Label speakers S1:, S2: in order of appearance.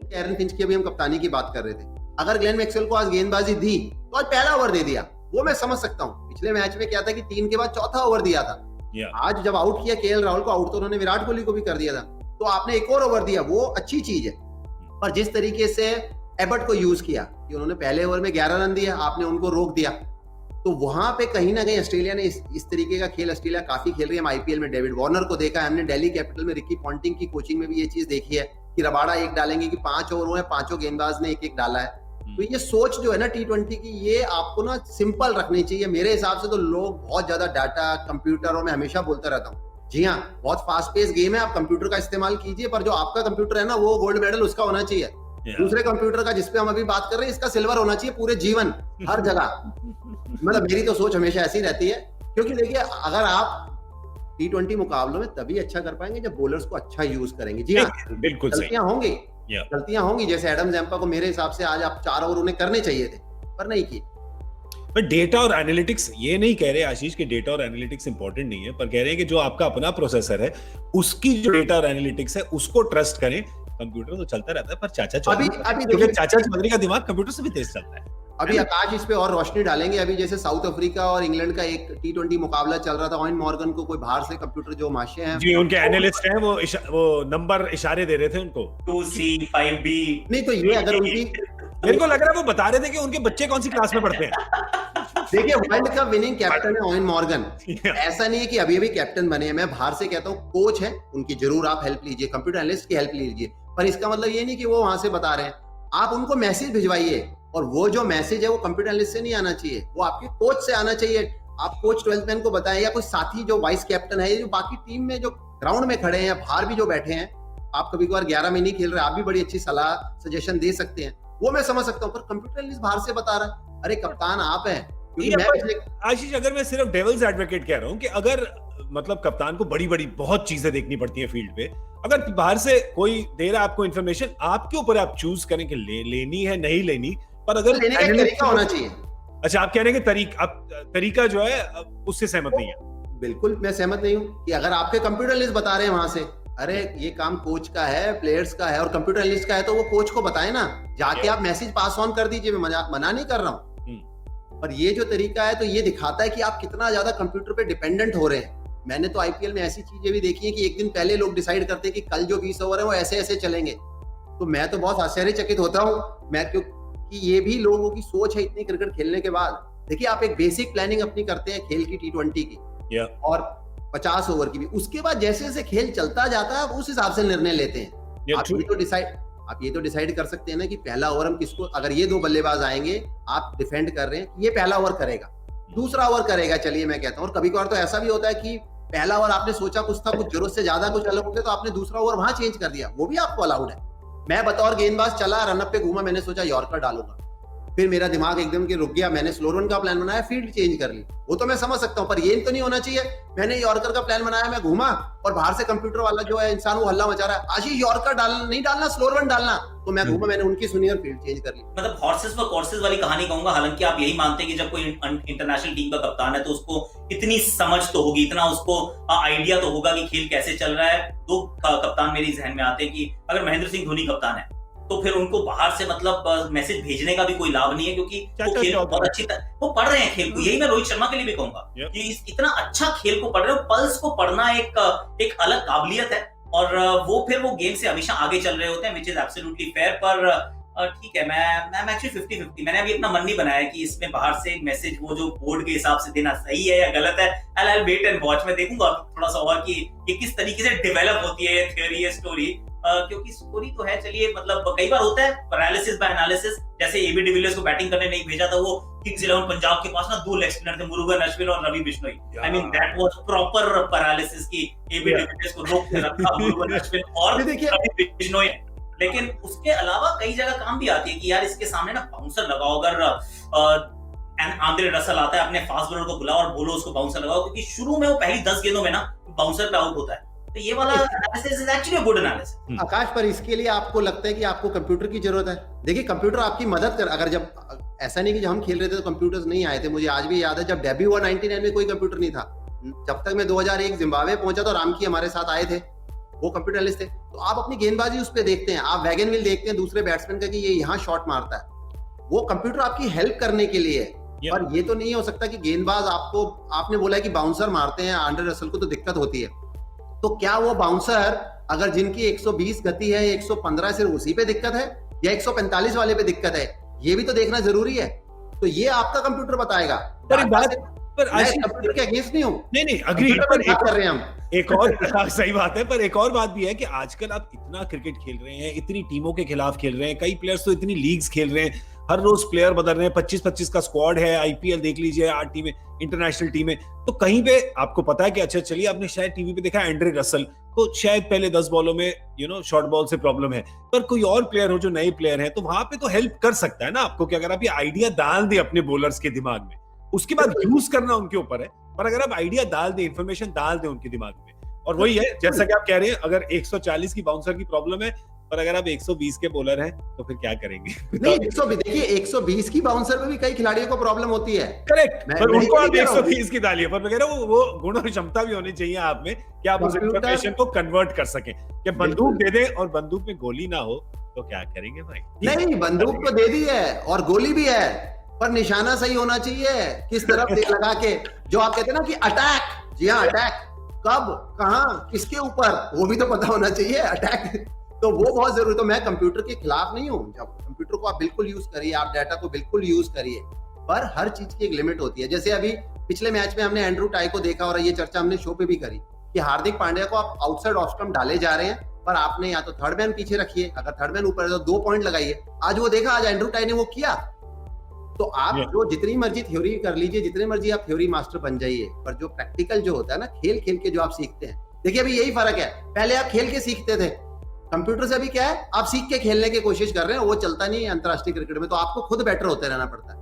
S1: कि Aaron Finch की अभी हम कप्तानी की बात कर रहे थे, अगर ग्लेन मैक्सवेल को आज गेंदबाजी दी तो आज पहला ओवर दे दिया, वो मैं समझ सकता हूँ। पिछले मैच में क्या था कि 3 के बाद चौथा ओवर दिया था। आज जब आउट किया केएल राहुल को, आउट तो उन्होंने विराट कोहली को भी कर दिया था, तो आपने एक और ओवर दिया, वो अच्छी चीज है। पर जिस तरीके से एबर्ट को यूज किया कि उन्होंने पहले ओवर में 11 रन दिया, आपने उनको रोक दिया, तो वहां पे कहीं ना कहीं ऑस्ट्रेलिया ने इस तरीके का खेल, ऑस्ट्रेलिया काफी खेल रही है। हम आईपीएल में डेविड वार्नर को देखा है, हमने दिल्ली कैपिटल में रिकी पॉन्टिंग की कोचिंग में भी ये चीज देखी है कि रबाड़ा एक डालेंगे कि 5 ओवर हुए, 5 गेंदबाज ने एक डाला है। तो ये सोच जो है ना T20 की, ये आपको ना सिंपल रखनी चाहिए। मेरे हिसाब से तो लोग बहुत ज्यादा डाटा कंप्यूटर, और मैं हमेशा बोलता रहता हूँ, जी हाँ, बहुत फास्ट पेस गेम है, आप कंप्यूटर का इस्तेमाल कीजिए, पर जो आपका कंप्यूटर है ना, वो गोल्ड मेडल उसका होना चाहिए। दूसरे कंप्यूटर का जिसपे हम अभी बात कर रहे हैं, इसका सिल्वर होना चाहिए पूरे जीवन, हर जगह। मतलब मेरी तो सोच हमेशा ऐसी रहती है, क्योंकि देखिए अगर आप T20 मुकाबलों में तभी अच्छा कर पाएंगे जब बॉलर्स को अच्छा यूज करेंगे। जी हाँ,
S2: बिल्कुल
S1: गलतियां होंगी, जैसे एडम जैम्पा को मेरे हिसाब से आज आप 4 ओवर उन्हें करने चाहिए थे, पर नहीं किए।
S2: पर डेटा और एनालिटिक्स, ये नहीं कह रहे आशीष कि डेटा और एनालिटिक्स इंपॉर्टेंट नहीं है, पर कह रहे हैं कि जो आपका अपना प्रोसेसर है, उसकी जो डेटा और एनालिटिक्स है उसको ट्रस्ट करें। कंप्यूटर तो चलता रहता है, पर चाचा चौधरी का दिमाग कंप्यूटर से भी तेज चलता है।
S1: अभी आकाश इस पे और रोशनी डालेंगे। अभी जैसे साउथ अफ्रीका और इंग्लैंड का एक T20 मुकाबला चल रहा था, ऑयन मॉर्गन को कोई बाहर से कंप्यूटर जो माशे हैं
S2: जी, उनके एनालिस्ट हैं, वो नंबर इशारे दे रहे थे उनको,
S3: 2C 5B।
S1: नहीं तो ये अगर उनकी,
S2: मेरे को लग रहा है वो बता रहे थे कि उनके बच्चे कौन सी क्लास में पढ़ते हैं।
S1: देखिए वर्ल्ड कप विनिंग कैप्टन है ऑयन मॉर्गन, ऐसा नहीं है कि अभी अभी कैप्टन बने हैं। मैं बाहर से कहता हूँ कोच है, उनकी जरूर आप हेल्प लीजिए, कंप्यूटर एनालिस्ट की हेल्प लीजिए, पर इसका मतलब ये नहीं कि वो वहां से बता रहे हैं। आप उनको मैसेज भिजवाइए, और वो जो मैसेज है वो कंप्यूटर एनालिस्ट से नहीं आना चाहिए, वो आपके कोच से आना चाहिए। आप कोच 12th मैन को बताएं, या कोई साथी जो वाइस कैप्टन है, जो बाकी टीम में जो ग्राउंड में खड़े हैं या बाहर भी जो बैठे हैं, आप कभी कभार 11 में नहीं खेल रहे, आप भी बड़ी अच्छी सलाह सजेशन दे सकते हैं, वो मैं समझ सकता हूँ। पर कंप्यूटर एनालिस्ट बाहर से बता रहा है, अरे कप्तान आप हैं।
S2: आशीष, अगर मैं सिर्फ डेविल्स एडवोकेट कह रहा हूँ कि अगर मतलब कप्तान को बड़ी बड़ी बहुत चीजें देखनी पड़ती है फील्ड पे, अगर बाहर से कोई दे रहा है आपको इन्फॉर्मेशन, आपके ऊपर आप चूज करें कि लेनी है नहीं लेनी, पर अगर
S1: लेने का तरीका होना चाहिए।
S2: अच्छा, आप कह रहे हैं कि तरीका जो है उससे सहमत नहीं है?
S1: बिल्कुल मैं सहमत नहीं हूँ कि अगर आपके कंप्यूटर एनालिस्ट बता रहे हैं वहां से, अरे ये काम कोच का है, प्लेयर्स का है और कंप्यूटर एनालिस्ट का है, तो वो कोच को बताए ना, जाके आप मैसेज पास ऑन कर दीजिए। मैं मना नहीं कर रहा हूँ, पर ये जो तरीका है तो ये दिखाता है कि आप कितना ज्यादा कंप्यूटर पे डिपेंडेंट हो रहे हैं। मैंने तो आईपीएल में ऐसी चीजें भी देखी है कि एक दिन पहले लोग डिसाइड करते हैं कि कल जो 20 ओवर है वो ऐसे ऐसे चलेंगे, तो मैं तो बहुत आश्चर्यचकित होता हूँ मैं, क्योंकि ये भी लोगों की सोच है इतनी क्रिकेट खेलने के बाद। देखिए आप एक बेसिक प्लानिंग अपनी करते हैं खेल की T20 की और 50 ओवर की भी, उसके बाद जैसे जैसे खेल चलता जाता है आप उस हिसाब से निर्णय लेते हैं। आप ये तो डिसाइड कर सकते हैं ना कि पहला ओवर हम किसको, अगर ये 2 बल्लेबाज आएंगे, आप डिफेंड कर रहे हैं कि ये पहला ओवर करेगा, दूसरा ओवर करेगा, चलिए मैं कहता हूँ। और कभी कभार तो ऐसा भी होता है कि पहला ओवर आपने सोचा कुछ था, कुछ जरूरत से ज्यादा कुछ अलग हो गया, तो आपने दूसरा ओवर वहां चेंज कर दिया, वो भी आपको अलाउड है। मैं बतौर गेंदबाज चला, रनअप पे घूमा, मैंने सोचा यॉर्कर डालूंगा, फिर मेरा दिमाग एकदम के रुक गया, मैंने स्लो रन का प्लान बनाया, फील्ड चेंज कर ली, वो तो मैं समझ सकता हूँ। पर ये तो नहीं होना चाहिए मैंने यॉर्कर का प्लान बनाया, मैं घूमा और बाहर से कंप्यूटर वाला जो है इंसान वो हल्ला मचा रहा है, आशीष यॉर्कर नहीं डालना, स्लो रन डालना, तो मैं घूमा, मैंने उनकी सुनी और फील्ड चेंज कर ली।
S3: मतलब हॉर्सेस व कोर्सेस वाली कहानी कहूंगा। हालांकि आप यही मानते हैं कि जब कोई इंटरनेशनल टीम का कप्तान है तो उसको इतनी समझ तो होगी, इतना उसको आइडिया तो होगा कि खेल कैसे चल रहा है। 2 कप्तान मेरी जहन में आते हैं कि अगर महेंद्र सिंह धोनी कप्तान है तो फिर उनको बाहर से मतलब मैसेज भेजने का भी कोई लाभ नहीं है, क्योंकि वो खेल बहुत अच्छी तरह वो पढ़ रहे हैं खेल को। यही मैं रोहित शर्मा के लिए भी कहूंगा कि इतना अच्छा खेल को पढ़ रहे हो, पल्स को पढ़ना एक अलग काबिलियत है, और वो फिर वो गेम से हमेशा आगे चल रहे होते हैं, विच इज एब्सोल्युटली फेयर। पर ठीक है, मैं एक्चुअली 50-50, मैंने अभी अपना मन नहीं बनाया कि इसमें बाहर से मैसेज वो जो बोर्ड के हिसाब से देना सही है या गलत है। I'll वेट एंड वॉच, मैं देखूंगा थोड़ा सा और कि ये किस तरीके से डेवलप होती है थ्योरी, ये स्टोरी, क्योंकि स्टोरी तो है। चलिए, मतलब कई बार होता है पैरालिसिस बाय एनालिसिस, जैसे एबी डिविलियर्स को बैटिंग करने नहीं भेजा था, वो किंग्स 11 पंजाब के पास ना 2 लेग स्पिनर थे, मुरुगन अश्विन और Ravi Bishnoi. I mean that was proper paralysis की एबी डिविलियर्स को रोक के रखा मुरुगन अश्विन और रवि बिश्नोई। लेकिन उसके अलावा कई जगह काम भी आती है कि यार इसके सामने ना बाउंसर लगाओ, अगर आंद्रे रसल आता है, अपने फास्ट बॉलर को बुलाओ और बोलो उसको बाउंसर लगाओ, क्योंकि शुरू में वो पहली 10 गेंदों में ना बाउंसर पे आउट होता है। तो ये वाला analysis is actually good analysis.
S1: Akash, पर इसके लिए आपको लगता है कि आपको कंप्यूटर की जरूरत है? देखिए कंप्यूटर आपकी मदद कर, अगर जब ऐसा नहीं कि जब हम खेल रहे थे तो कंप्यूटर्स नहीं आए थे, मुझे आज भी याद है जब डेब्यू हुआ 99 में कोई कंप्यूटर नहीं था। जब तक मैं 2001 जिम्बाब्वे पहुंचा तो रामकी हमारे साथ आए थे, वो कंप्यूटर एनालिस्ट थे। तो आप अपनी गेंदबाजी उस पर देखते हैं, आप वैगन व्हील देखते हैं दूसरे बैट्समैन का कि ये यहाँ शॉट मारता है, वो कंप्यूटर आपकी हेल्प करने के लिए है। पर ये तो नहीं हो सकता कि गेंदबाज आपको, आपने बोला है कि बाउंसर मारते हैं आंड्रे रसल को तो दिक्कत होती है, तो क्या वो बाउंसर अगर जिनकी 120 गति है, 115 सिर्फ उसी पे दिक्कत है या 145 वाले पे दिक्कत है, ये भी तो देखना जरूरी है। तो ये आपका कंप्यूटर बताएगा।
S2: पर एक बात, पर
S1: कंप्यूटर के अगेंस्ट नहीं हूँ,
S2: नहीं अग्री, पर
S1: कर रहे हैं हम
S2: एक और सही बात है, पर एक और बात भी है कि आजकल आप इतना क्रिकेट खेल रहे हैं, इतनी टीमों के खिलाफ खेल रहे हैं, कई प्लेयर्स तो इतनी लीग्स खेल रहे हैं, हर रोज प्लेयर बदल रहे हैं, 25-25 का स्क्वाड है, आईपीएल देख लीजिए, 8 टीमें, इंटरनेशनल टीमें, तो कहीं पे आपको पता है कि अच्छा चलिए आपने शायद टीवी पे देखा एंड्रे रसल, तो शायद पहले 10 बॉलों में शॉर्ट बॉल से प्रॉब्लम है, पर कोई और प्लेयर हो जो नए प्लेयर है, तो वहां पे तो हेल्प कर सकता है ना आपको, कि अगर आप ये आइडिया डाल दे अपने बॉलर्स के दिमाग में, उसके बाद यूज करना उनके ऊपर है, पर अगर आप आइडिया डाल दे, इंफॉर्मेशन डाल दे उनके दिमाग में, और वही है जैसा कि आप कह रहे हैं, अगर 140 की बाउंसर की प्रॉब्लम है, पर अगर आप 120 के बॉलर हैं तो फिर क्या करेंगे?
S1: नहीं, 120 देखिए, 120 की बाउंसर में भी कई खिलाड़ियों को प्रॉब्लम होती है,
S2: करेक्ट, पर उनको आप 120 की डालिए, पर मैं कह रहा हूँ वो गुण और क्षमता भी होनी चाहिए आप में कि आप उस इंफॉर्मेशन को कन्वर्ट कर सकें, कि बंदूक दे दें और बंदूक में गोली ना हो तो क्या करेंगे भाई?
S1: नहीं, बंदूक तो दे दी है और गोली भी है, पर निशाना सही होना चाहिए, किस तरफ लगा के, जो आप कहते हैं ना कि अटैक, जी हाँ अटैक, कब, कहां, किसके ऊपर, वो भी तो पता होना चाहिए अटैक, तो वो बहुत जरूरी। तो मैं कंप्यूटर के खिलाफ नहीं हूं, जब कंप्यूटर को आप बिल्कुल यूज करिए, आप डाटा को बिल्कुल यूज करिए, पर हर चीज की एक लिमिट होती है। जैसे अभी पिछले मैच में हमने एंड्रू टाई को देखा, और ये चर्चा हमने शो पे भी करी कि हार्दिक पांड्या को आप आउटसाइड ऑफ स्टंप डाले जा रहे हैं, पर आपने या तो थर्ड मैन पीछे रखिए, अगर थर्ड मैन ऊपर है तो 2 पॉइंट लगाइए। आज वो देखा, आज एंड्रू टाई ने वो किया। तो आप जो जितनी मर्जी थ्योरी कर लीजिए, जितने मर्जी आप थ्योरी मास्टर बन जाइए, पर जो प्रैक्टिकल जो होता है ना, खेल खेल के जो आप सीखते हैं, देखिए अभी यही फर्क है, पहले आप खेल के सीखते थे, कंप्यूटर से अभी क्या है, आप सीख के खेलने की कोशिश कर रहे हैं, वो चलता नहीं है अंतरराष्ट्रीय क्रिकेट में, तो आपको खुद बेटर होते रहना पड़ता है।